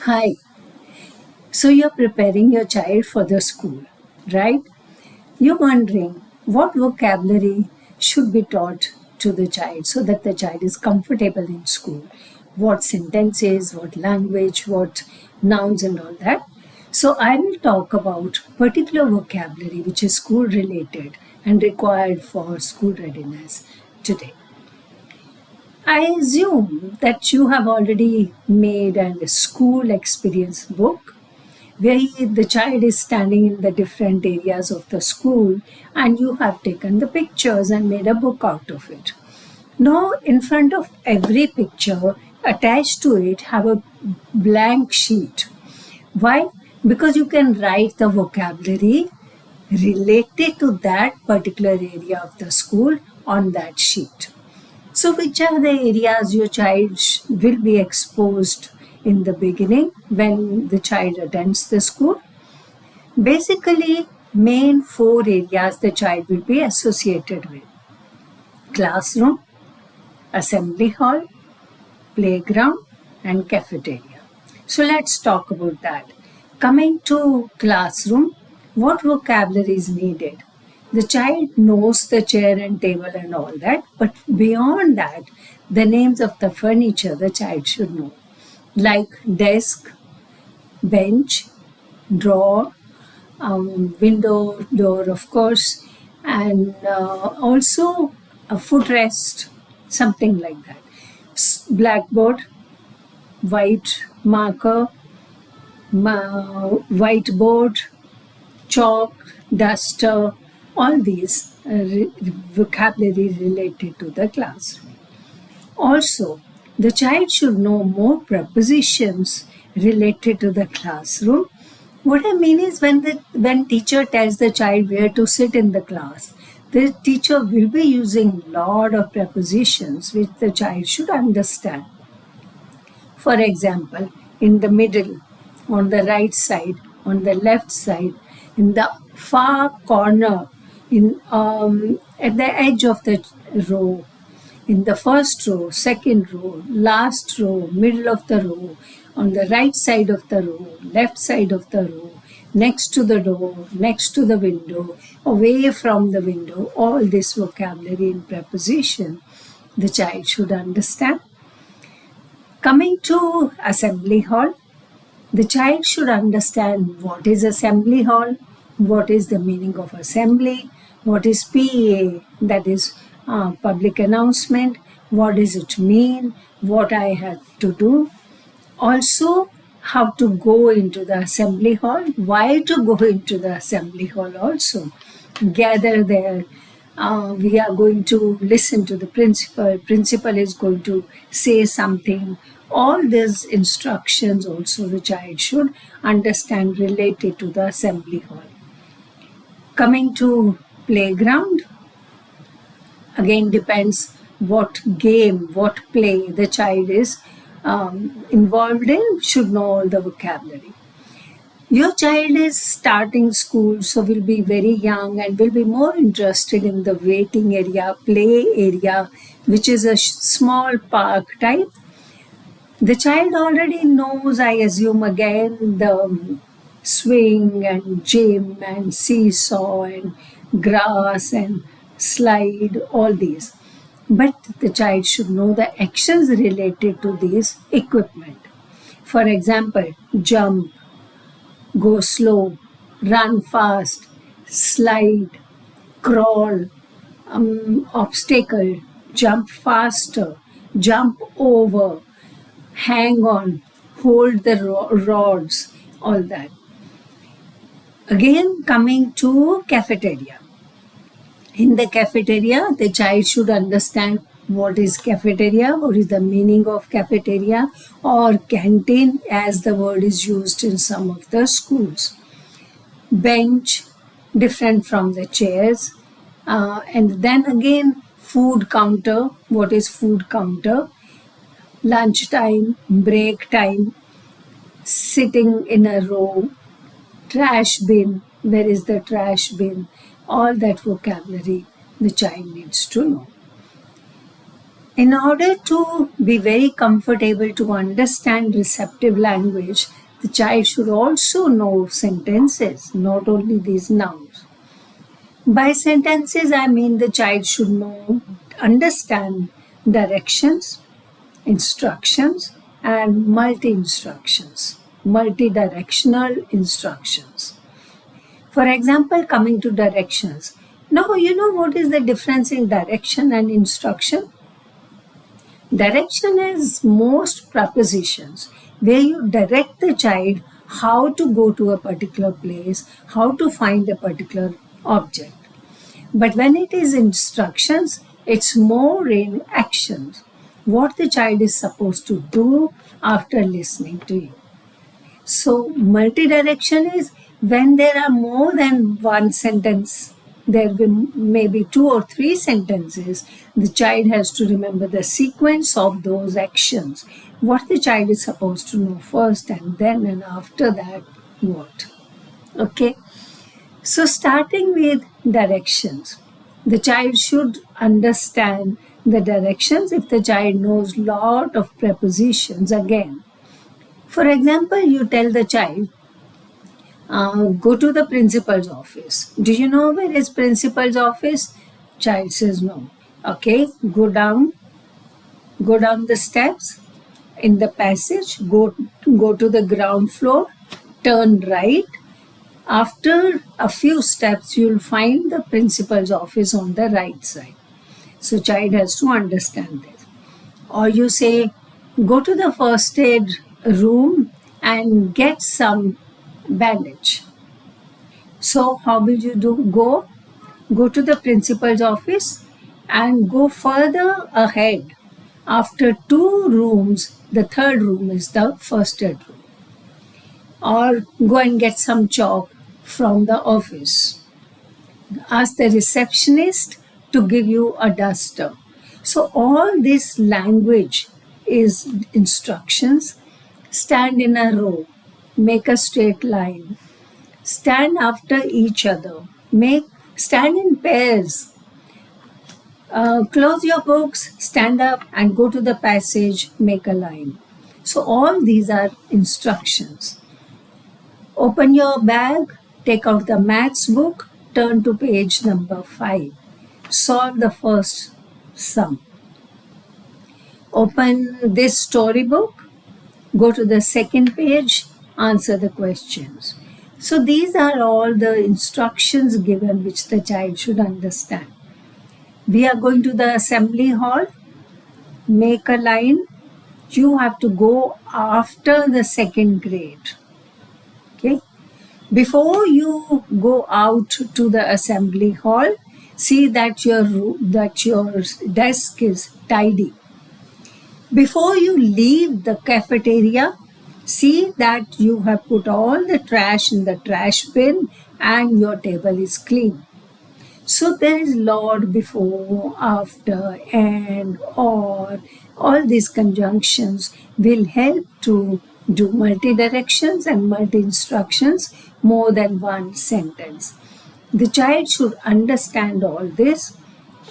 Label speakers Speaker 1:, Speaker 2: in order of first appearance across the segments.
Speaker 1: Hi. So you're preparing your child for the school, right? You're wondering what vocabulary should be taught to the child so that the child is comfortable in school. What sentences, what language, what nouns, and all that. So I will talk about particular vocabulary which is school related and required for school readiness today. I assume that you have already made a school experience book where the child is standing in the different areas of the school and you have taken the pictures and made a book out of it. Now, in front of every picture, attached to it, have a blank sheet. Why? Because you can write the vocabulary related to that particular area of the school on that sheet. So, which are the areas your child will be exposed in the beginning when the child attends the school? Basically, main four areas the child will be associated with: classroom, assembly hall, playground, and cafeteria. So, let's talk about that. Coming to classroom, what vocabulary is needed? The child knows the chair and table and all that, but beyond that, the names of the furniture the child should know, like desk, bench, drawer, window, door, of course, and also a footrest, something like that. Blackboard, white marker, whiteboard, chalk, duster, all these vocabulary related to the classroom. Also, the child should know more prepositions related to the classroom. What I mean is when teacher tells the child where to sit in the class, the teacher will be using lot of prepositions which the child should understand. For example, in the middle, on the right side, on the left side, in the far corner, at the edge of the row, in the first row, second row, last row, middle of the row, on the right side of the row, left side of the row, next to the door, next to the window, away from the window, all this vocabulary and preposition the child should understand. Coming to assembly hall, the child should understand what is assembly hall, what is the meaning of assembly, what is PA, that is public announcement, what does it mean, what I have to do. Also, how to go into the assembly hall, why to go into the assembly hall also. Gather there. We are going to listen to the principal. Principal is going to say something. All these instructions also the child should understand related to the assembly hall. Coming to playground, again depends what game, what play the child is involved in, should know all the vocabulary. Your child is starting school, so will be very young and will be more interested in the waiting area, play area, which is a small park type. The child already knows, I assume, again, the swing and gym and seesaw and grass and slide, all these. But the child should know the actions related to these equipment. For example, jump, go slow, run fast, slide, crawl, obstacle, jump faster, jump over, hang on, hold the rods, all that. Again, coming to cafeteria. In the cafeteria, the child should understand what is cafeteria, what is the meaning of cafeteria, or canteen as the word is used in some of the schools. Bench, different from the chairs. And then again, food counter, what is food counter? Lunch time, break time, sitting in a row, trash bin, where is the trash bin? All that vocabulary the child needs to know. In order to be very comfortable to understand receptive language, the child should also know sentences, not only these nouns. By sentences, I mean the child should understand directions, instructions, and multi-instructions, multi-directional instructions. For example, coming to directions. Now, you know what is the difference in direction and instruction? Direction is most propositions where you direct the child how to go to a particular place, how to find a particular object. But when it is instructions, it's more in actions, what the child is supposed to do after listening to you. So, multi-direction is when there are more than one sentence, there will maybe 2 or 3 sentences, the child has to remember the sequence of those actions, what the child is supposed to know first and then and after that what. Okay, so starting with directions, the child should understand the directions. If the child knows lot of prepositions, again, for example, you tell the child, go to the principal's office. Do you know where is principal's office? Child says no. Okay, go down the steps in the passage, go to the ground floor, turn right. After a few steps, you'll find the principal's office on the right side. So child has to understand this. Or you say, go to the first aid room and get some bandage. So how will you do? Go to the principal's office and go further ahead. After 2 rooms, the 3rd room is the first aid room. Or go and get some chalk from the office. Ask the receptionist to give you a duster. So all this language is instructions. Stand in a row, make a straight line, stand after each other, stand in pairs, close your books, stand up and go to the passage, make a line. So all these are instructions. Open your bag, take out the maths book, turn to page number 5. Solve the first sum. Open this storybook, go to the second page, answer the questions. So these are all the instructions given which the child should understand. We are going to the assembly hall, make a line. You have to go after the 2nd grade. Okay. Before you go out to the assembly hall, see that your desk is tidy. Before you leave the cafeteria, see that you have put all the trash in the trash bin and your table is clean. So there is lot before, after, and, or. All these conjunctions will help to do multi-directions and multi-instructions, more than one sentence. The child should understand all this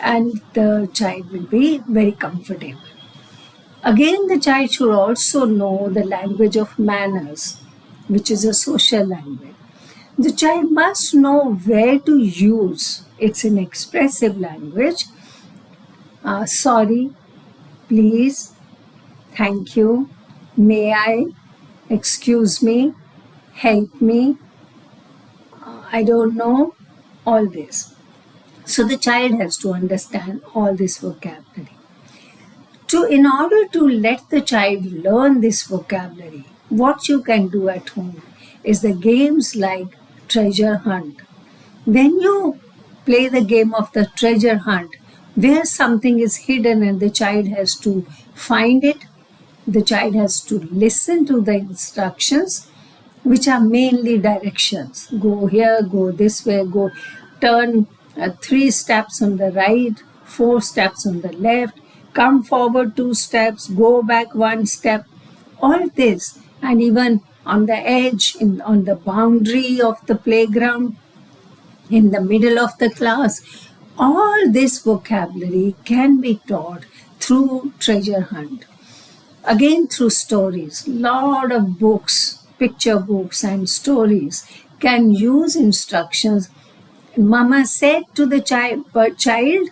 Speaker 1: and the child will be very comfortable. Again, the child should also know the language of manners, which is a social language. The child must know where to use. It's an expressive language. Sorry, please, thank you, may I, excuse me, help me, I don't know, all this. So the child has to understand all this vocabulary. In order to let the child learn this vocabulary, what you can do at home is the games like treasure hunt. When you play the game of the treasure hunt, where something is hidden and the child has to find it, the child has to listen to the instructions, which are mainly directions. Go here, go this way, go turn 3 steps on the right, 4 steps on the left, come forward 2 steps, go back 1 step, all this. And even on the edge, on the boundary of the playground, in the middle of the class, all this vocabulary can be taught through treasure hunt. Again, through stories. Lot of books, picture books and stories can use instructions. Mama said to the child,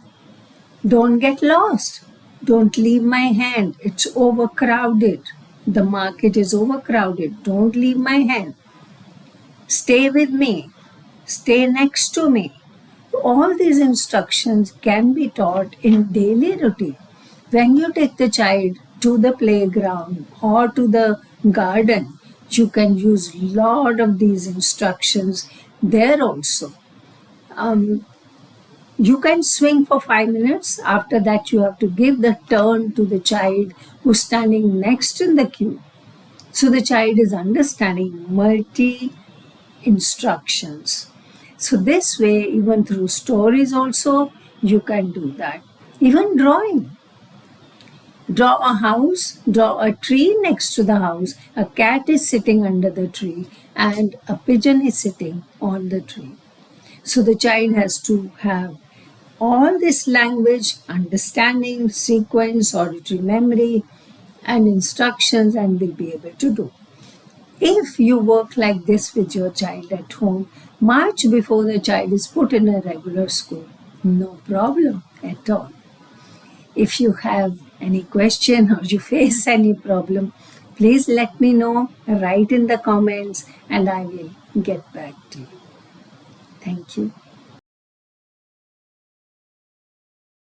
Speaker 1: don't get lost. Don't leave my hand. It's overcrowded. The market is overcrowded. Don't leave my hand. Stay with me. Stay next to me. All these instructions can be taught in daily routine. When you take the child to the playground or to the garden, you can use lot of these instructions there also. You can swing for 5 minutes. After that, you have to give the turn to the child who's standing next in the queue. So the child is understanding multi instructions. So this way, even through stories also, you can do that. Even drawing. Draw a house, draw a tree next to the house. A cat is sitting under the tree and a pigeon is sitting on the tree. So the child has to have all this language, understanding, sequence, auditory memory, and instructions, and will be able to do. If you work like this with your child at home, much before the child is put in a regular school, no problem at all. If you have any question or you face any problem, please let me know, write in the comments, and I will get back to you. Thank you.